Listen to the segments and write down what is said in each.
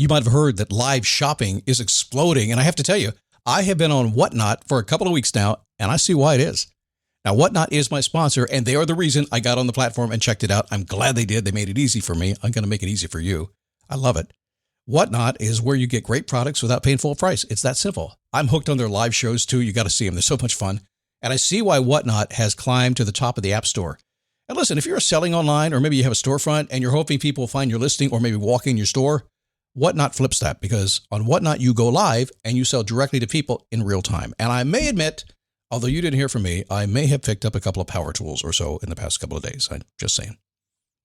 You might have heard that live shopping is exploding. And I have to tell you, I have been on Whatnot for a couple of weeks now, and I see why it is. Now, Whatnot is my sponsor, and they are the reason I got on the platform and checked it out. I'm glad they did. They made it easy for me. I'm going to make it easy for you. I love it. Whatnot is where you get great products without paying full price. It's that simple. I'm hooked on their live shows, too. You got to see them. They're so much fun. And I see why Whatnot has climbed to the top of the App Store. And listen, if you're selling online, or maybe you have a storefront and you're hoping people will find your listing or maybe walk in your store, Whatnot flips that, because on Whatnot, you go live and you sell directly to people in real time. And I may admit, although you didn't hear from me, I may have picked up a couple of power tools or so in the past couple of days. I'm just saying.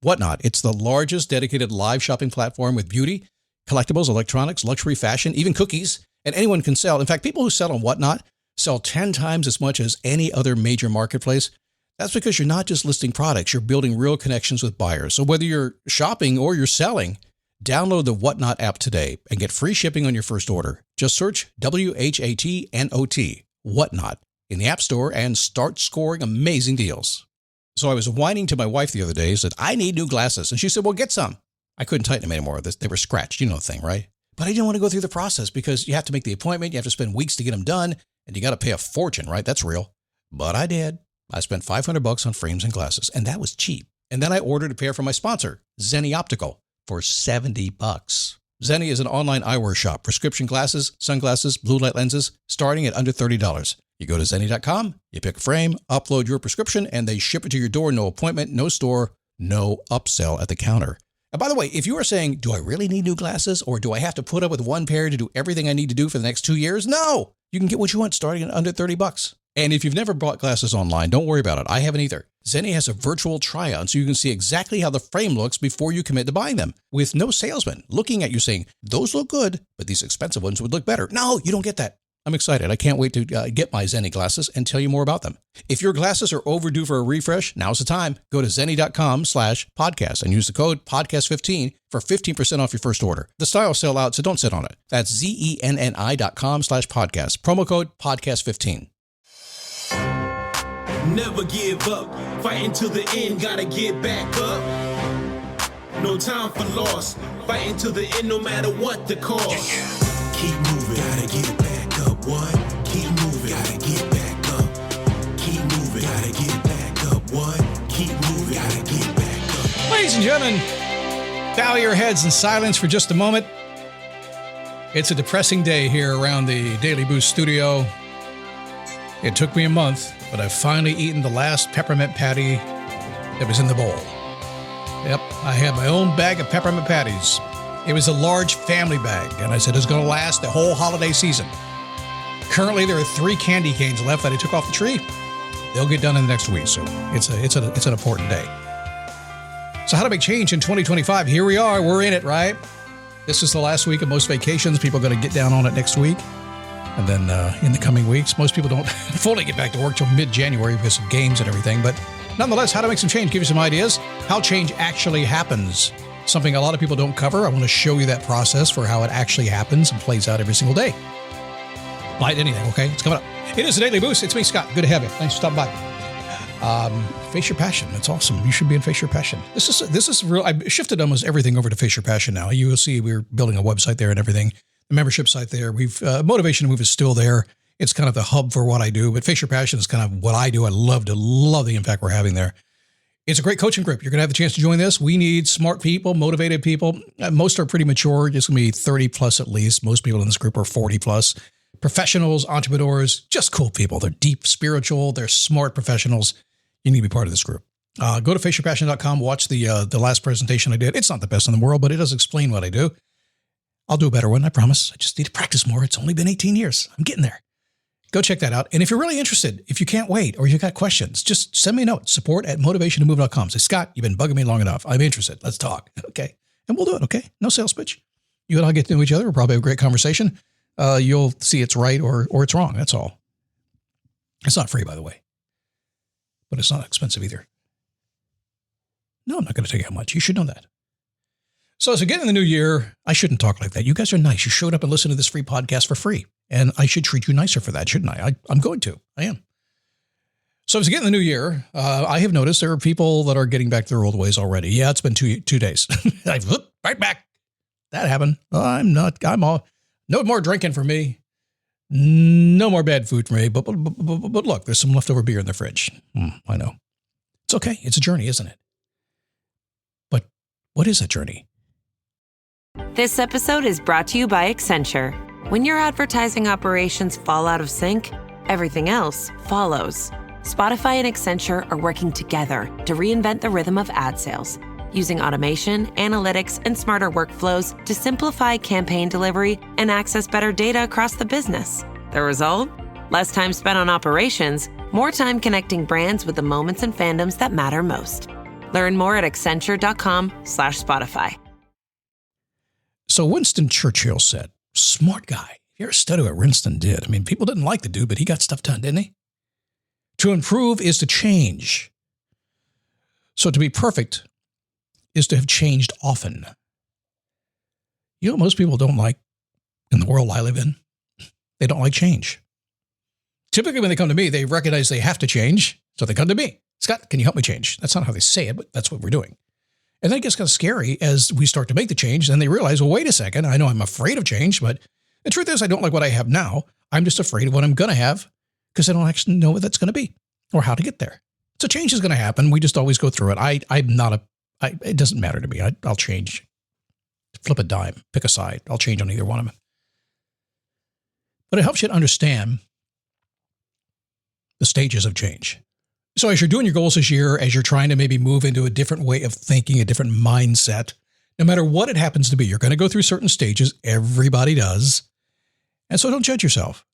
Whatnot, it's the largest dedicated live shopping platform with beauty, collectibles, electronics, luxury, fashion, even cookies, and anyone can sell. In fact, people who sell on Whatnot sell 10 times as much as any other major marketplace. That's because you're not just listing products, you're building real connections with buyers. So whether you're shopping or you're selling, download the Whatnot app today and get free shipping on your first order. Just search WHATNOT, Whatnot, in the App Store and start scoring amazing deals. So I was whining to my wife the other day, said, I need new glasses. And she said, well, get some. I couldn't tighten them anymore. They were scratched. You know the thing, right? But I didn't want to go through the process because you have to make the appointment. You have to spend weeks to get them done. And you got to pay a fortune, right? That's real. But I did. I spent $500 on frames and glasses, and that was cheap. And then I ordered a pair from my sponsor, Zenni Optical, for $70. Zenni is an online eyewear shop, prescription glasses, sunglasses, blue light lenses, starting at under $30. You go to Zenni.com, you pick a frame, upload your prescription, and they ship it to your door. No appointment, no store, no upsell at the counter. And by the way, if you are saying, do I really need new glasses, or do I have to put up with one pair to do everything I need to do for the next 2 years? No, you can get what you want starting at under $30. And if you've never bought glasses online, don't worry about it. I haven't either. Zenni has a virtual try-on so you can see exactly how the frame looks before you commit to buying them, with no salesman looking at you saying, those look good, but these expensive ones would look better. No, you don't get that. I'm excited. I can't wait to get my Zenni glasses and tell you more about them. If your glasses are overdue for a refresh, now's the time. Go to Zenni.com/podcast and use the code podcast15 for 15% off your first order. The styles sell out, so don't sit on it. That's ZENNI.com/podcast. Promo code podcast15. Never give up, fighting till the end, gotta get back up. No time for loss, fighting till the end no matter what the cost. Keep moving, gotta get back up, what? Keep moving, gotta get back up. Keep moving, gotta get back up, what? Keep moving, gotta get back up. Ladies and gentlemen, bow your heads in silence for just a moment. It's a depressing day here around the Daily Boost studio. It took me a month, but I've finally eaten the last peppermint patty that was in the bowl. Yep, I had my own bag of peppermint patties. It was a large family bag, and I said it's going to last the whole holiday season. Currently, there are 3 candy canes left that I took off the tree. They'll get done in the next week, so it's an important day. So how to make change in 2025? Here we are. We're in it, right? This is the last week of most vacations. People are going to get down on it next week. And then in the coming weeks, most people don't fully get back to work till mid-January because of games and everything. But nonetheless, how to make some change, give you some ideas, how change actually happens. Something a lot of people don't cover. I want to show you that process for how it actually happens and plays out every single day. Light anything, okay? It's coming up. It is a Daily Boost. It's me, Scott. Good to have you. Thanks for stopping by. Face Your Passion. That's awesome. You should be in Face Your Passion. This is real. I shifted almost everything over to Face Your Passion now. You will see we're building a website there and everything. The membership site there. We've Motivation to Move is still there. It's kind of the hub for what I do, but Face Your Passion is kind of what I do. I love the impact we're having there. It's a great coaching group. You're going to have the chance to join this. We need smart people, motivated people. Most are pretty mature. It's going to be 30 plus at least. Most people in this group are 40 plus. Professionals, entrepreneurs, just cool people. They're deep spiritual. They're smart professionals. You need to be part of this group. Go to faceyourpassion.com. Watch the last presentation I did. It's not the best in the world, but it does explain what I do. I'll do a better one, I promise. I just need to practice more. It's only been 18 years. I'm getting there. Go check that out. And if you're really interested, if you can't wait or you got questions, just send me a note, support@motivationtomove.com. Say, Scott, you've been bugging me long enough. I'm interested. Let's talk. Okay. And we'll do it. Okay. No sales pitch. You and I'll get to know each other. We'll probably have a great conversation. You'll see it's right or it's wrong. That's all. It's not free, by the way, but it's not expensive either. No, I'm not going to tell you how much. You should know that. So as we get in the new year, I shouldn't talk like that. You guys are nice. You showed up and listened to this free podcast for free. And I should treat you nicer for that, shouldn't I? I'm going to. I am. So as we get in the new year, I have noticed there are people that are getting back to their old ways already. Yeah, it's been two days. I've right back. that happened. I'm all, no more drinking for me. No more bad food for me. But look, there's some leftover beer in the fridge. I know. It's okay. It's a journey, isn't it? But what is a journey? This episode is brought to you by Accenture. When your advertising operations fall out of sync, everything else follows. Spotify and Accenture are working together to reinvent the rhythm of ad sales, using automation, analytics, and smarter workflows to simplify campaign delivery and access better data across the business. The result? Less time spent on operations, more time connecting brands with the moments and fandoms that matter most. Learn more at accenture.com/Spotify. So Winston Churchill said, smart guy. If you ever study what Winston did, I mean, people didn't like the dude, but he got stuff done, didn't he? To improve is to change. So to be perfect is to have changed often. You know what most people don't like in the world I live in? They don't like change. Typically when they come to me, they recognize they have to change. So they come to me. Scott, can you help me change? That's not how they say it, but that's what we're doing. And then it gets kind of scary as we start to make the change. Then they realize, well, wait a second. I know I'm afraid of change, but the truth is I don't like what I have now. I'm just afraid of what I'm going to have because I don't actually know what that's going to be or how to get there. So change is going to happen. We just always go through it. It doesn't matter to me. I'll change. Flip a dime, pick a side. I'll change on either one of them. But it helps you to understand the stages of change. So as you're doing your goals this year, as you're trying to maybe move into a different way of thinking, a different mindset, no matter what it happens to be, you're going to go through certain stages. Everybody does. And so don't judge yourself.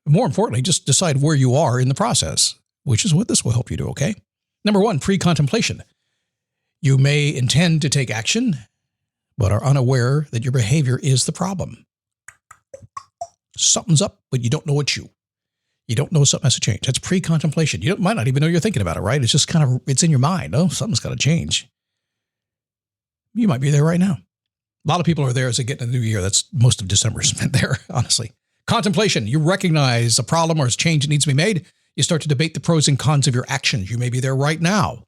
More importantly, just decide where you are in the process, which is what this will help you do, okay? Number one, pre-contemplation. You may intend to take action, but are unaware that your behavior is the problem. Something's up, but you don't know it's you. You don't know something has to change. That's pre-contemplation. You might not even know you're thinking about it, right? It's just it's in your mind. Oh, something's got to change. You might be there right now. A lot of people are there as they get into the new year. That's most of December spent there, honestly. Contemplation. You recognize a problem or a change that needs to be made. You start to debate the pros and cons of your actions. You may be there right now.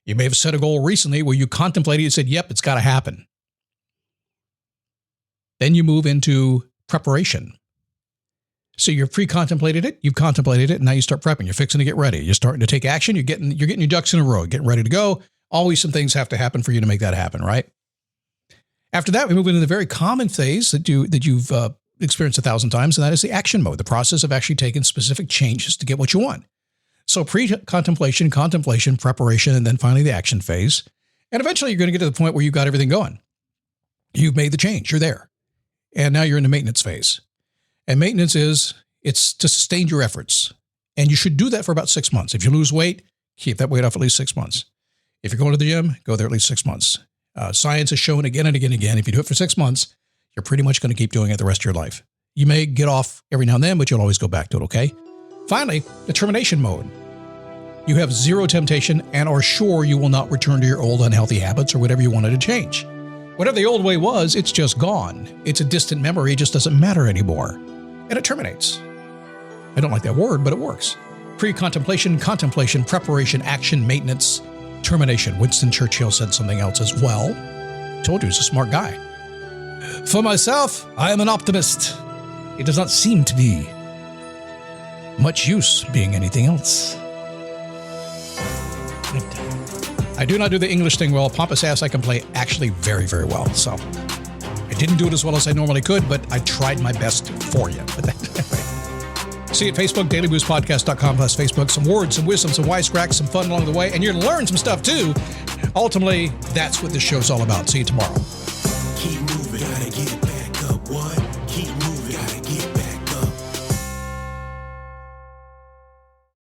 You may have set a goal recently where you contemplated and said, yep, it's got to happen. Then you move into preparation. So you've pre-contemplated it, you've contemplated it, and now you start prepping. You're fixing to get ready. You're starting to take action. You're getting your ducks in a row, getting ready to go. Always some things have to happen for you to make that happen, right? After that, we move into the very common phase that you've experienced 1,000 times, and that is the action mode, the process of actually taking specific changes to get what you want. So pre-contemplation, contemplation, preparation, and then finally the action phase. And eventually you're going to get to the point where you've got everything going. You've made the change. You're there. And now you're in the maintenance phase. And maintenance it's to sustain your efforts. And you should do that for about 6 months. If you lose weight, keep that weight off at least 6 months. If you're going to the gym, go there at least 6 months. Science has shown again and again and again, if you do it for 6 months, you're pretty much going to keep doing it the rest of your life. You may get off every now and then, but you'll always go back to it, okay? Finally, the termination mode. You have zero temptation and are sure you will not return to your old unhealthy habits or whatever you wanted to change. Whatever the old way was, it's just gone. It's a distant memory. It just doesn't matter anymore. And it terminates. I don't like that word, but it works. Pre-contemplation, contemplation, preparation, action, maintenance, termination. Winston Churchill said something else as well. Told you he's a smart guy. For myself, I am an optimist. It does not seem to be much use being anything else. I do not do the English thing well. Pompous ass I can play actually very, very well. So I didn't do it as well as I normally could, but I tried my best for you. See you at Facebook, dailyboostpodcast.com/Facebook. Some words, some wisdom, some wisecracks, some fun along the way. And you're going to learn some stuff too. Ultimately, that's what this show's all about. See you tomorrow.